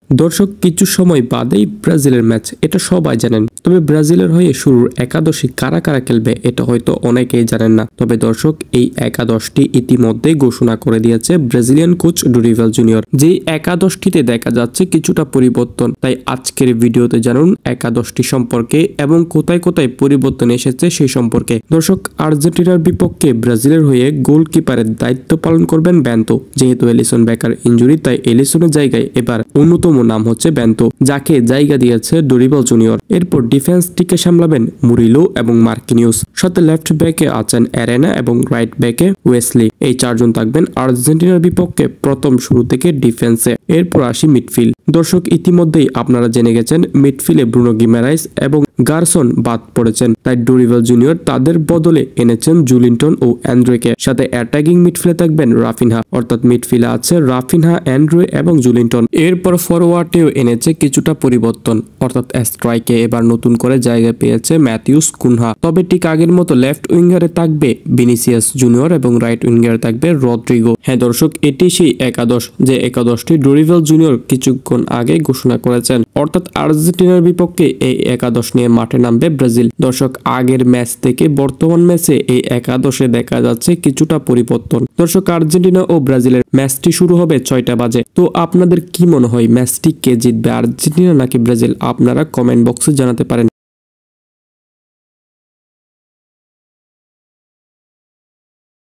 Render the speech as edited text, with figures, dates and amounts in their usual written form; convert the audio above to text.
দর্শক কিছু সময় বাদেই ব্রাজিলের ম্যাচ, এটা সবাই জানেন। তবে ব্রাজিলের হয়ে শুরুর একাদশী কারা কারা খেলবে এটা হয়তো অনেকেই জানেন না। তবে দর্শক এই একাদশটি ইতিমধ্যে ঘোষণা করে দিয়েছে ব্রাজিলিয়ান কোচ ডোরিভাল জুনিয়র। যে একাদশটিতে দেখা যাচ্ছে কিছুটা পরিবর্তন, তাই আজকের ভিডিওতে জানুন একাদশটি সম্পর্কে এবং কোথায় কোথায় পরিবর্তন এসেছে সেই সম্পর্কে। দর্শক, আর্জেন্টিনার বিপক্ষে ব্রাজিলের হয়ে গোলকিপারের দায়িত্ব পালন করবেন বেন্তো। যেহেতু এলিসন বেকার ইনজুরি, তাই এলিসনের জায়গায় এবার অন্যতম নাম হচ্ছে বেন্তো, যাকে জায়গা দিয়েছে ডোরিভাল জুনিয়র। এরপর ডিফেন্সটিকে সামলাবেন মুরিলো এবং মার্কিনিউস, সাথে লেফট ব্যাকে আছেন অ্যারেনা এবং রাইট ব্যাকে ওয়েসলি। এই চারজন থাকবেন আর্জেন্টিনার বিপক্ষে প্রথম শুরু থেকে ডিফেন্সে। এরপর আসি মিডফিল্ড। দর্শক, ইতিমধ্যেই আপনারা জেনে গেছেন মিডফিল্ডে ব্রুনো গিমারাইস এবং গারসন বাদ পড়েছেন, তাই ডোরিভাল জুনিয়র তাদের বদলে এনেছেন জুলিন্টন ও অ্যান্ড্রেকে। সাথে অ্যাটাকিং মিডফিল্ডে থাকবেন রাফিনহা, অর্থাৎ মিডফিল্ডে আছে রাফিনহা, অ্যান্ড্রে এবং জুলিন্টন। এরপর ফরওয়ার্ডেও এনেছে কিছুটা পরিবর্তন, অর্থাৎ স্ট্রাইকে এবার নতুন করে জায়গা পেয়েছে ম্যাথিউস কুনহা। তবে ঠিক আগের মতো লেফট উইঙ্গারে থাকবে ভিনিসিয়াস জুনিয়র এবং রাইট উইঙ্গারে থাকবে রদ্রিগো। হ্যাঁ দর্শক, এটি সেই একাদশ যে একাদশটি ডোরিভাল জুনিয়র কিছুক্ষণ আগে ঘোষণা করেছেন, অর্থাৎ আর্জেন্টিনার বিপক্ষে এই একাদশ নিয়ে মাঠে নামবে ব্রাজিল। দর্শক, আগের ম্যাচ থেকে বর্তমান ম্যাচে এই একাদশে দেখা যাচ্ছে কিছুটা পরিবর্তন। দর্শক, আর্জেন্টিনা ও ব্রাজিলের ম্যাচটি শুরু হবে 6টা বাজে। তো আপনাদের কি মনে হয় ম্যাচটি কে জিতবে, আর্জেন্টিনা নাকি ব্রাজিল? আপনারা কমেন্ট বক্সে জানাতে